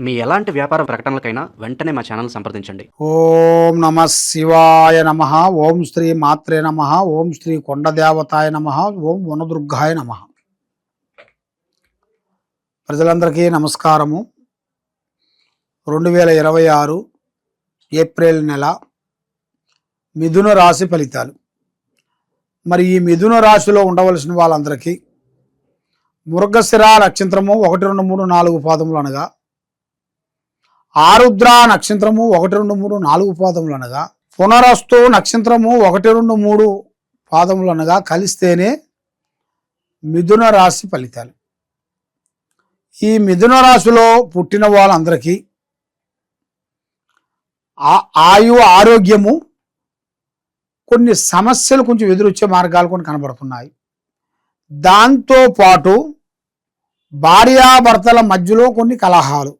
మీ ఎలాంటి వ్యాపార ప్రకటనలకైనా వెంటనే మా ఛానల్ సంప్రదించండి. ఓం నమ శివాయ నమ. ఓం శ్రీ మాత్రే నమ. ఓం శ్రీ కొండదేవతాయ నమ. ఓం వనదుర్గాయ నమ. ప్రజలందరికీ నమస్కారము. 2026 ఏప్రిల్ నెల మిథున రాశి ఫలితాలు. మరి ఈ మిథున రాశిలో ఉండవలసిన వాళ్ళందరికీ మృగశిర నక్షత్రము 1, 2, 3, 4 పాదములు అనగా, ఆరుద్ర నక్షత్రము 1, 2, 3, 4 పాదములు అనగా, పునరస్తు నక్షత్రము 1, 2, 3 పాదములు అనగా కలిస్తేనే మిథున రాశి ఫలితాలు. ఈ మిథున రాశిలో పుట్టిన వాళ్ళందరికీ ఆరోగ్యము, కొన్ని సమస్యలు కొంచెం ఎదురొచ్చే మార్గాలు కొన్ని కనబడుతున్నాయి. దాంతోపాటు భార్యాభర్తల మధ్యలో కొన్ని కలహాలు,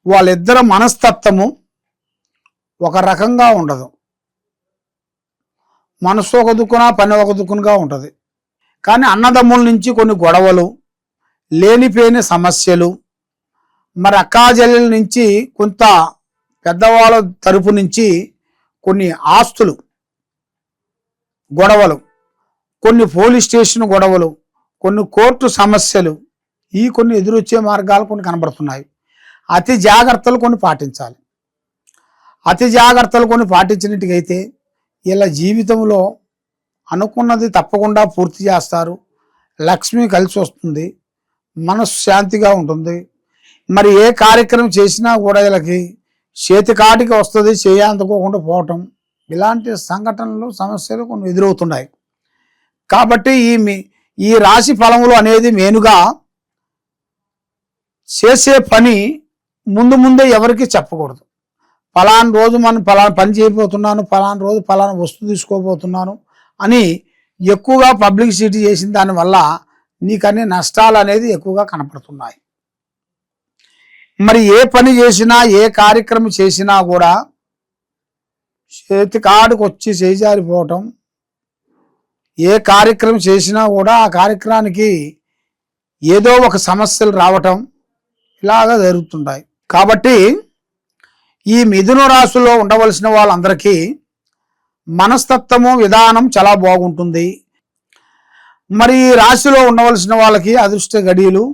వాళ్ళిద్దరి మనస్తత్వము ఒక రకంగా ఉండదు. మనసు ఒక దుక్కున, పని ఒక దుక్కునగా ఉంటుంది. కానీ అన్నదమ్ముల నుంచి కొన్ని గొడవలు, లేనిపోయిన సమస్యలు, మరి అక్కాజెల్లెల నుంచి కొంత పెద్దవాళ్ళ తరపు నుంచి కొన్ని ఆస్తులు గొడవలు, కొన్ని పోలీస్ స్టేషన్ గొడవలు, కొన్ని కోర్టు సమస్యలు, ఈ కొన్ని ఎదురొచ్చే మార్గాలు కొన్ని కనబడుతున్నాయి. అతి జాగ్రత్తలు కొన్ని పాటించాలి. అతి జాగ్రత్తలు కొన్ని పాటించినట్టుగైతే ఇలా జీవితంలో అనుకున్నది తప్పకుండా పూర్తి చేస్తారు. లక్ష్మి కలిసి వస్తుంది, మనసు శాంతిగా ఉంటుంది. మరి ఏ కార్యక్రమం చేసినా కూడా వీళ్ళకి చేతికాటికి వస్తుంది, చేయందుకోకుండా పోవటం, ఇలాంటి సంఘటనలు సమస్యలు కొన్ని ఎదురవుతున్నాయి. కాబట్టి ఈ రాశి ఫలములు అనేది మెయిన్గా చేసే పని ముందే ఎవరికి చెప్పకూడదు. ఫలానా రోజు మనం ఫలానా పని చేయబోతున్నాను, ఫలానా రోజు ఫలానా వస్తువు తీసుకోబోతున్నాను అని ఎక్కువగా పబ్లిసిటీ చేసిన దానివల్ల నీకన్నీ నష్టాలు అనేది ఎక్కువగా కనపడుతున్నాయి. మరి ఏ పని చేసినా, ఏ కార్యక్రమం చేసినా కూడా చేతి కాడికి వచ్చి చేజారిపోవటం, ఏ కార్యక్రమం చేసినా కూడా ఆ కార్యక్రమానికి ఏదో ఒక సమస్యలు రావటం ఇలాగా జరుగుతుంటాయి. కాబట్టి ఈ మిథున రాశిలో ఉండవలసిన వాళ్ళందరికీ మనస్తత్వము, విధానం చాలా బాగుంటుంది. మరి ఈ రాశిలో ఉండవలసిన వాళ్ళకి అదృష్ట గడియలు,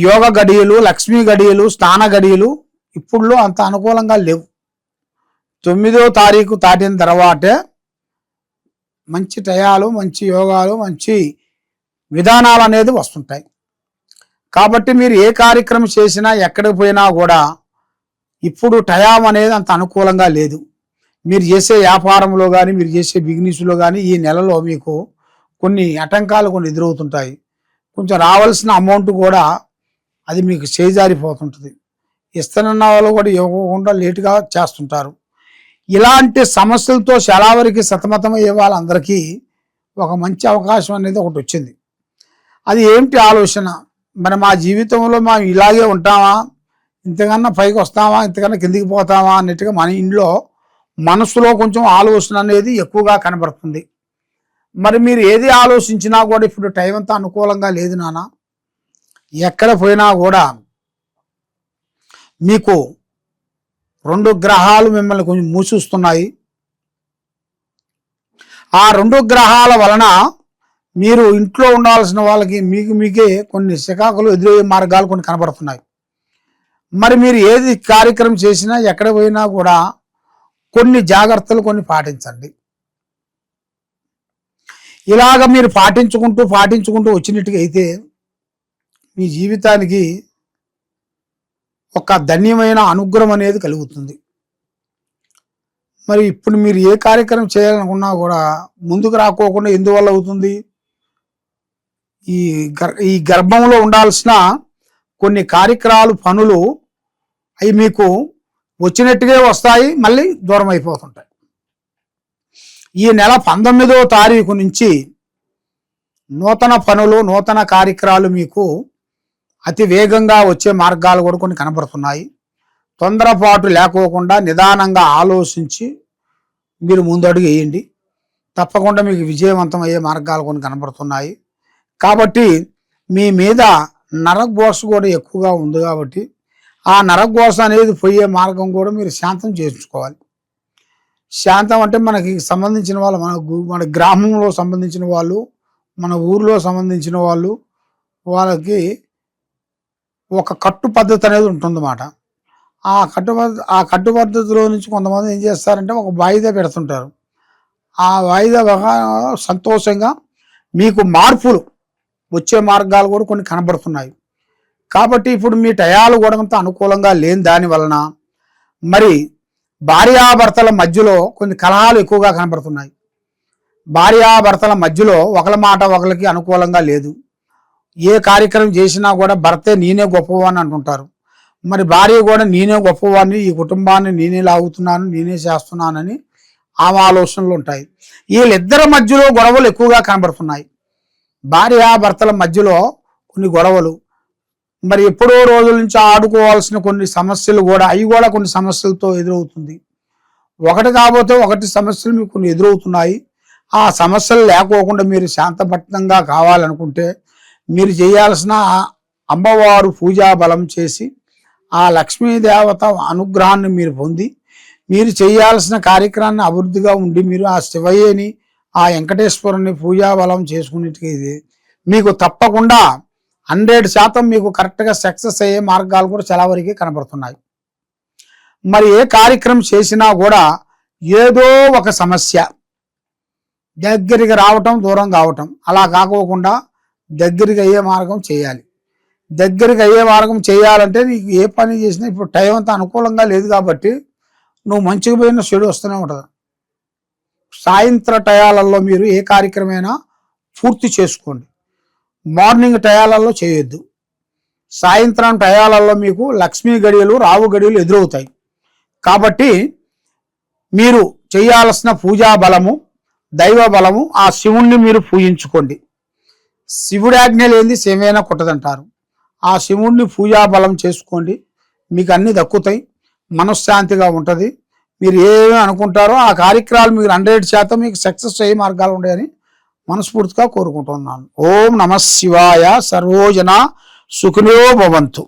యోగ గడియలు, లక్ష్మీ గడియలు, స్నాన గడియలు ఇప్పుడు అంత అనుకూలంగా లేవు. 9వ తారీఖు దాటిన తర్వాతే మంచి టయాలు, మంచి యోగాలు, మంచి విధానాలు అనేది వస్తుంటాయి. కాబట్టి మీరు ఏ కార్యక్రమం చేసినా, ఎక్కడికి పోయినా కూడా ఇప్పుడు టయాం అనేది అంత అనుకూలంగా లేదు. మీరు చేసే వ్యాపారంలో కానీ, మీరు చేసే బిజినెస్లో కానీ ఈ నెలలో మీకు కొన్ని ఆటంకాలు కొన్ని ఎదురవుతుంటాయి. కొంచెం రావాల్సిన అమౌంట్ కూడా అది మీకు చేజారిపోతుంటుంది. ఇస్తానన్న వాళ్ళు కూడా ఇవ్వకుండా లేటుగా చేస్తుంటారు. ఇలాంటి సమస్యలతో చాలా వరకు సతమతమయ్యే వాళ్ళందరికీ ఒక మంచి అవకాశం అనేది ఒకటి వచ్చింది. అది ఏమిటి ఆలోచన? మరి మా జీవితంలో మనం ఇలాగే ఉంటామా, ఇంతకన్నా పైకి వస్తామా, ఇంతకన్నా కిందికి పోతామా అన్నట్టుగా మన ఇంట్లో మనసులో కొంచెం ఆలోచన అనేది ఎక్కువగా కనబడుతుంది. మరి మీరు ఏది ఆలోచించినా కూడా ఇప్పుడు టైం అంతా అనుకూలంగా లేదు నాన్న. ఎక్కడ పోయినా కూడా మీకు 2 గ్రహాలు మిమ్మల్ని కొంచెం మూసిస్తున్నాయి. ఆ 2 గ్రహాల వలన మీరు ఇంట్లో ఉండాల్సిన వాళ్ళకి మీకే కొన్ని చికాకులు ఎదురయ్యే మార్గాలు కొన్ని కనబడుతున్నాయి. మరి మీరు ఏది కార్యక్రమం చేసినా, ఎక్కడ పోయినా కూడా కొన్ని జాగ్రత్తలు కొన్ని పాటించండి. ఇలాగ మీరు పాటించుకుంటూ వచ్చినట్టుగా అయితే మీ జీవితానికి ఒక ధన్యమైన అనుగ్రహం అనేది కలుగుతుంది. మరి ఇప్పుడు మీరు ఏ కార్యక్రమం చేయాలనుకున్నా కూడా ముందుకు రాకోకుండా ఎందువల్ల అవుతుంది? ఈ గర్భంలో ఉండాల్సిన కొన్ని కార్యక్రమాలు, పనులు అవి మీకు వచ్చినట్టుగా వస్తాయి, మళ్ళీ దూరం అయిపోతుంటాయి. ఈ నెల 19వ తారీఖు నుంచి నూతన పనులు, నూతన కార్యక్రమాలు మీకు అతి వేగంగా వచ్చే మార్గాలు కూడా కొన్ని కనబడుతున్నాయి. తొందరపాటు లేకోకుండా నిదానంగా ఆలోచించి మీరు ముందడుగు వేయండి. తప్పకుండా మీకు విజయవంతం అయ్యే మార్గాలు కొన్ని కనబడుతున్నాయి. కాబట్టి మీ మీద నరఘోష కూడా ఎక్కువగా ఉంది కాబట్టి ఆ నరఘోష అనేది పోయే మార్గం కూడా మీరు శాంతం చేయించుకోవాలి. శాంతం అంటే మనకి సంబంధించిన వాళ్ళు, మన గ్రామంలో సంబంధించిన వాళ్ళు, మన ఊర్లో సంబంధించిన వాళ్ళు, వాళ్ళకి ఒక కట్టు పద్ధతి అనేది ఉంటుందన్నమాట. ఆ కట్టు పద్ధతిలో నుంచి కొంతమంది ఏం చేస్తారంటే ఒక వాయిదా పెడుతుంటారు. ఆ వాయిదా సంతోషంగా మీకు మార్పులు వచ్చే మార్గాలు కూడా కొన్ని కనబడుతున్నాయి. కాబట్టి ఇప్పుడు మీ టయాలు కూడా అంత అనుకూలంగా లేని దాని వలన మరి భార్యాభర్తల మధ్యలో కొన్ని కలహాలు ఎక్కువగా కనబడుతున్నాయి. భార్యాభర్తల మధ్యలో ఒకరి మాట ఒకరికి అనుకూలంగా లేదు. ఏ కార్యక్రమం చేసినా కూడా భర్తే నేనే గొప్పవాడిని అంటుంటారు. మరి భార్య కూడా నేనే గొప్పవాడిని, ఈ కుటుంబాన్ని నేనే లాగుతున్నాను, నేనే చేస్తున్నానని ఆమె ఆలోచనలు ఉంటాయి. వీళ్ళిద్దరి మధ్యలో గొడవలు ఎక్కువగా కనబడుతున్నాయి. భార్యాభర్తల మధ్యలో కొన్ని గొడవలు, మరి ఎప్పుడో రోజుల నుంచి ఆడుకోవాల్సిన కొన్ని సమస్యలు కూడా, అవి కూడా కొన్ని సమస్యలతో ఎదురవుతుంది. ఒకటి కాకపోతే ఒకటి సమస్యలు మీకు కొన్ని ఎదురవుతున్నాయి. ఆ సమస్యలు లేకోకుండా మీరు శాంతపట్టంగా కావాలనుకుంటే మీరు చేయాల్సిన అమ్మవారు పూజా బలం చేసి ఆ లక్ష్మీదేవత అనుగ్రహాన్ని మీరు పొంది మీరు చేయాల్సిన కార్యక్రమాన్ని అభివృద్ధిగా ఉండి మీరు ఆ శివయ్యని, ఆ వెంకటేశ్వరుని పూజా బలం చేసుకునేటిది మీకు తప్పకుండా 100% మీకు కరెక్ట్గా సక్సెస్ అయ్యే మార్గాలు కూడా చాలా వరకు కనబడుతున్నాయి. మరి ఏ కార్యక్రమం చేసినా కూడా ఏదో ఒక సమస్య దగ్గరికి రావటం, దూరం కావటం, అలా కాకోకుండా దగ్గరికి అయ్యే మార్గం చేయాలి. దగ్గరికి అయ్యే మార్గం చేయాలంటే నీకు ఏ పని చేసినా ఇప్పుడు టైం అంతా అనుకూలంగా లేదు కాబట్టి నువ్వు మంచిగా పోయిన చెడు వస్తూనే ఉంటుంది. సాయంత్ర టయాలలో మీరు ఏ కార్యక్రమైనా పూర్తి చేసుకోండి. మార్నింగ్ టయాలలో చేయొద్దు. సాయంత్రం టయాలలో మీకు లక్ష్మీ గడియలు, రావు గడియలు ఎదురవుతాయి. కాబట్టి మీరు చేయాల్సిన పూజా బలము, దైవ బలము, ఆ శివుణ్ణి మీరు పూజించుకోండి. శివుడి ఆజ్ఞ లేనిది సేమైనా కొట్టదంటారు. ఆ శివుణ్ణి పూజా బలం చేసుకోండి, మీకు అన్ని దక్కుతాయి, మనశ్శాంతిగా ఉంటుంది. మీరు ఏమి అనుకుంటారో ఆ కార్యక్రమాలు మీరు 100% మీకు సక్సెస్ అయ్యే మార్గాలు ఉన్నాయని మనస్ఫూర్తిగా కోరుకుంటున్నాను. ఓం నమః శివాయ. సర్వోజన సుఖినో భవంతు.